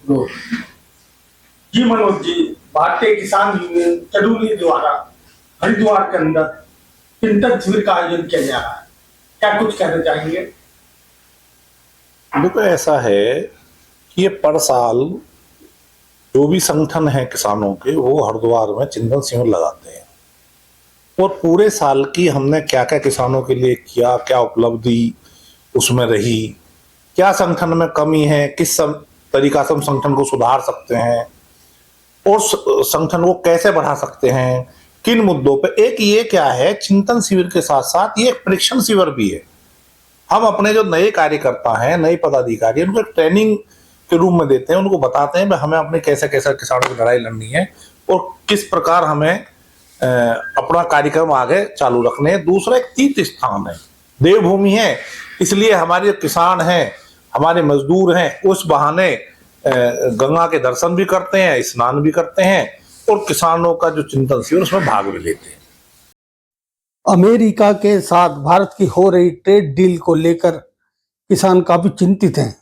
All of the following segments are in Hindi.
ग्रोथ। जी मनोज जी, भारतीय किसान यूनियन चडूली द्वारा हरिद्वार के अंदर चिंतन शिविर का आयोजन किया जा रहा है, क्या कुछ कहना चाहेंगे? देखो, ऐसा है कि ये पर साल जो भी संगठन है किसानों के, वो हरिद्वार में चिंतन शिविर लगाते हैं। और पूरे साल की हमने क्या क्या किसानों के लिए किया, क्या उपलब्धि उसमें रही, क्या संगठन में कमी है, किस तरीका से हम संगठन को सुधार सकते हैं और संगठन को कैसे बढ़ा सकते हैं, किन मुद्दों पे। एक ये क्या है, चिंतन शिविर के साथ साथ ये एक परीक्षण शिविर भी है। हम अपने जो नए कार्यकर्ता हैं, नए पदाधिकारी, उनको ट्रेनिंग के रूप में देते हैं, उनको बताते हैं हमें अपने कैसे कैसे किसानों की लड़ाई लड़नी है और किस प्रकार हमें अपना कार्यक्रम आगे चालू रखने हैं। दूसरा, एक तीर्थ स्थान है, देवभूमि है, इसलिए हमारे किसान हैं, हमारे मजदूर हैं, उस बहाने गंगा के दर्शन भी करते हैं, स्नान भी करते हैं और किसानों का जो चिंतन शिविर उसमें भाग भी लेते हैं। अमेरिका के साथ भारत की हो रही ट्रेड डील को लेकर किसान काफी चिंतित हैं।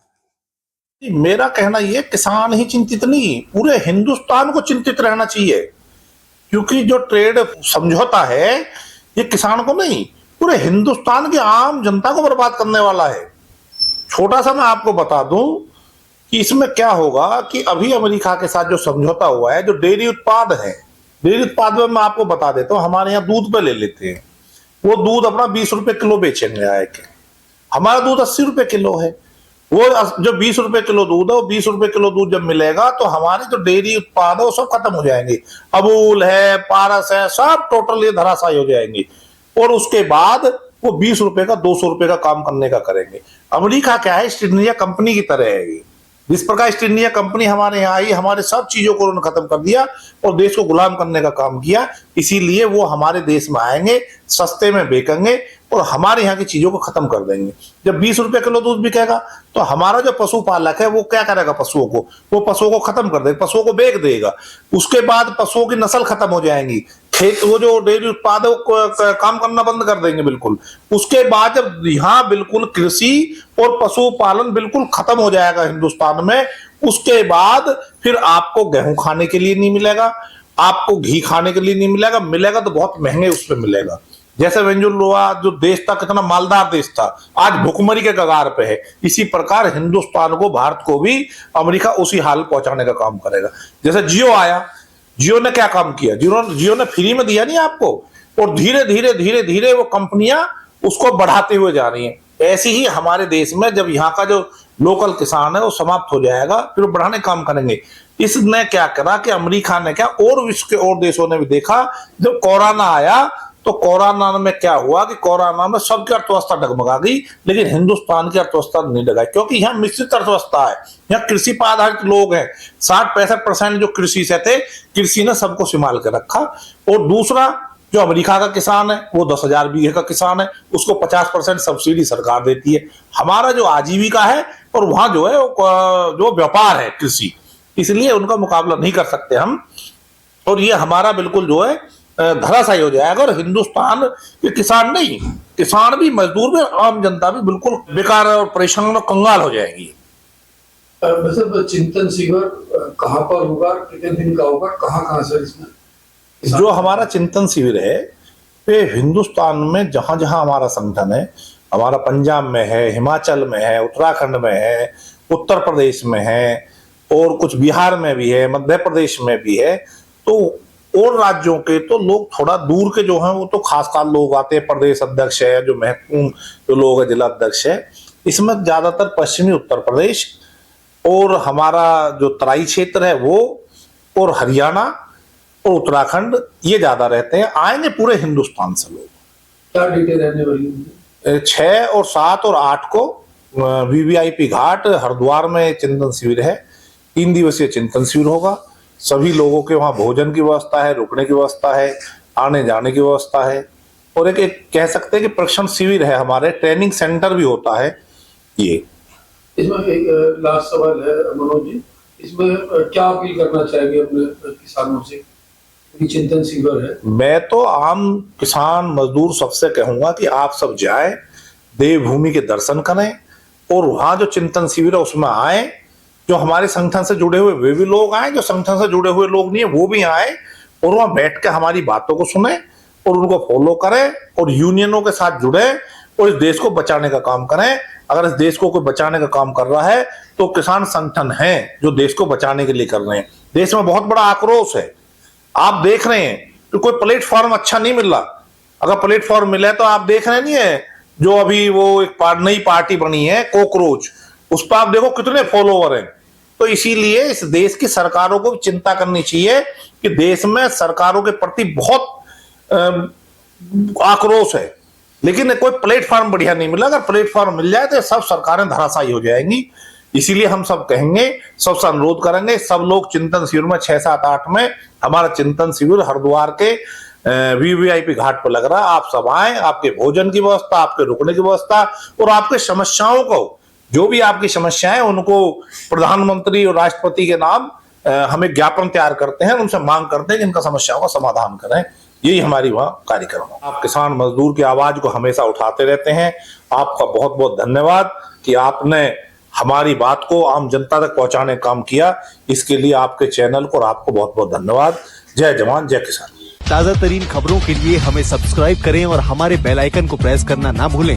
मेरा कहना यह, किसान ही चिंतित नहीं, पूरे हिंदुस्तान को चिंतित रहना चाहिए, क्योंकि जो ट्रेड समझौता है ये किसान को नहीं, पूरे हिंदुस्तान की आम जनता को बर्बाद करने वाला है। छोटा सा मैं आपको बता दूं कि इसमें क्या होगा कि अभी अमेरिका के साथ जो समझौता हुआ है, जो डेयरी उत्पाद है, डेयरी उत्पाद में मैं आपको बता देता हूं, हमारे यहाँ दूध पे ले लेते हैं, वो दूध अपना 20 रुपए किलो बेचेंगे आए के, हमारा दूध 80 रुपए किलो है। वो जो 20 रुपए किलो दूध है, वो 20 रुपए किलो दूध जब मिलेगा तो हमारे जो डेयरी उत्पाद है वो सब खत्म हो जाएंगे, अमूल है, पारस है, सब टोटल ये धराशायी हो जाएंगे। और उसके बाद वो 20 रुपए का 200 रुपए का काम करने का करेंगे। अमेरिका क्या है, ईस्ट इंडिया कंपनी की तरह है। जिस प्रकार ईस्ट इंडिया कंपनी हमारे यहाँ आई, हमारे सब चीजों को उन्होंने खत्म कर दिया और देश को गुलाम करने का काम किया, इसीलिए वो हमारे देश में आएंगे, सस्ते में बेचेंगे और हमारे यहाँ की चीजों को खत्म कर देंगे। जब 20 रुपए किलो दूध बिकेगा तो हमारा जो पशुपालक है वो क्या करेगा, पशुओं को, वो पशुओं को खत्म कर देगा, पशुओं को बेच देगा। उसके बाद पशुओं की नस्ल खत्म हो जाएंगी, खेत, वो जो डेयरी उत्पाद है वो काम करना बंद कर देंगे बिल्कुल। उसके बाद जब यहाँ बिल्कुल कृषि और पशुपालन बिल्कुल खत्म हो जाएगा हिंदुस्तान में, उसके बाद फिर आपको गेहूं खाने के लिए नहीं मिलेगा, आपको घी खाने के लिए नहीं मिलेगा, मिलेगा तो बहुत महंगे उस पर मिलेगा। जैसे वेंजुलुआ जो देश था, कितना मालदार देश था, आज भुखमरी के कगार पे है। इसी प्रकार हिंदुस्तान को, भारत को भी अमेरिका उसी हाल पहुंचाने का काम करेगा। जैसे जियो आया, जियो ने क्या काम किया, जियो ने फ्री में दिया नहीं आपको, और धीरे धीरे धीरे धीरे वो कंपनियां उसको बढ़ाते हुए जा रही हैं। ऐसे ही हमारे देश में जब यहाँ का जो लोकल किसान है वो समाप्त हो जाएगा, फिर वो बढ़ाने काम करेंगे। इसने क्या करा कि अमेरिका ने क्या, और विश्व के और देशों ने भी देखा, जब कोरोना आया तो कोरोना में क्या हुआ कि कोरोना में सबकी अर्थव्यवस्था डगमगा गई, लेकिन हिंदुस्तान की अर्थव्यवस्था नहीं डगाई, क्योंकि यहाँ मिश्रित अर्थव्यवस्था है, यहाँ कृषि पर आधारित लोग हैं। 60-65% जो कृषि से थे, कृषि ने सबको संभाल के रखा। और दूसरा, जो अमेरिका का किसान है वो 10,000 बीघे का किसान है, उसको 50% सब्सिडी सरकार देती है। हमारा जो आजीविका है और वहां जो है जो व्यापार है कृषि, इसलिए उनका मुकाबला नहीं कर सकते हम, और ये हमारा बिल्कुल जो है धराशायी हो जाएगा। और हिंदुस्तान के किसान नहीं, किसान भी, मजदूर भी, आम जनता भी बिल्कुल बेकार और परेशान में कंगाल हो जाएगी। मतलब चिंतन शिविर कहाँ पर होगा, कितने दिन का होगा, कहाँ से इसमें? जो हमारा चिंतन शिविर है वे हिंदुस्तान में जहां जहां हमारा संगठन है, हमारा पंजाब में है, हिमाचल में है, उत्तराखंड में है, उत्तर प्रदेश में है, और कुछ बिहार में भी है, मध्य प्रदेश में भी है। तो और राज्यों के तो लोग थोड़ा दूर के जो हैं वो तो खास लोग आते हैं, प्रदेश अध्यक्ष है, जो महत्वपूर्ण जो लोग है, जिला अध्यक्ष है। इसमें ज्यादातर पश्चिमी उत्तर प्रदेश और हमारा जो तराई क्षेत्र है वो, और हरियाणा और उत्तराखंड, ये ज्यादा रहते हैं। आएंगे पूरे हिंदुस्तान से लोग। क्या डिटेल रहने वाली? 6 और 7 और 8 को वीवीआईपी घाट हरिद्वार में चिंतन शिविर है। 3 दिवसीय चिंतन शिविर होगा। सभी लोगों के वहां भोजन की व्यवस्था है, रुकने की व्यवस्था है, आने जाने की व्यवस्था है, और एक कह सकते हैं कि प्रशिक्षण शिविर है, हमारे ट्रेनिंग सेंटर भी होता है। ये इसमें एक लास्ट सवाल है मनोज जी, इसमें क्या अपील करना चाहेंगे अपने किसानों से? चिंतन शिविर है, मैं तो आम किसान मजदूर सबसे कहूंगा कि आप सब जाए, देवभूमि के दर्शन करें और वहां जो चिंतन शिविर है उसमें आए जो हमारे संगठन से जुड़े हुए वे भी लोग आए, जो संगठन से जुड़े हुए लोग नहीं है वो भी आए और वहां बैठ के हमारी बातों को सुने और उनको फॉलो करें और यूनियनों के साथ जुड़े और इस देश को बचाने का काम करें। अगर इस देश को कोई बचाने का काम कर रहा है तो किसान संगठन है जो देश को बचाने के लिए कर रहे हैं। देश में बहुत बड़ा आक्रोश है, आप देख रहे हैं कि कोई प्लेटफॉर्म अच्छा नहीं मिल रहा। अगर प्लेटफॉर्म मिले तो आप देख रहे नहीं है जो अभी वो एक नई पार्टी बनी है कॉकरोच, उस पर आप देखो कितने फॉलोवर हैं। तो इसीलिए इस देश की सरकारों को चिंता करनी चाहिए कि देश में सरकारों के प्रति बहुत आक्रोश है, लेकिन कोई प्लेटफॉर्म बढ़िया नहीं मिला। अगर प्लेटफॉर्म मिल जाए तो सब सरकारें धराशायी हो जाएंगी। इसीलिए हम सब कहेंगे, सबसे अनुरोध करेंगे, सब लोग चिंतन शिविर में 6, 7, 8 में हमारा चिंतन शिविर हरिद्वार के वीवीआईपी घाट पर लग रहा है। आप सब आए, आपके भोजन की व्यवस्था, आपके रुकने की व्यवस्था और आपके समस्याओं को, जो भी आपकी समस्याएं उनको प्रधानमंत्री और राष्ट्रपति के नाम हमें ज्ञापन तैयार करते हैं, उनसे मांग करते हैं कि इनका समस्याओं का समाधान करें। यही हमारी वहां कार्यक्रम है। आप किसान मजदूर की आवाज को हमेशा उठाते रहते हैं। आपका बहुत बहुत धन्यवाद कि आपने हमारी बात को आम जनता तक पहुंचाने का काम किया। इसके लिए आपके चैनल को और आपको बहुत बहुत धन्यवाद। जय जवान जय किसान। ताजा तरीन खबरों के लिए हमें सब्सक्राइब करें और हमारे बेल आइकन को प्रेस करना ना भूलें।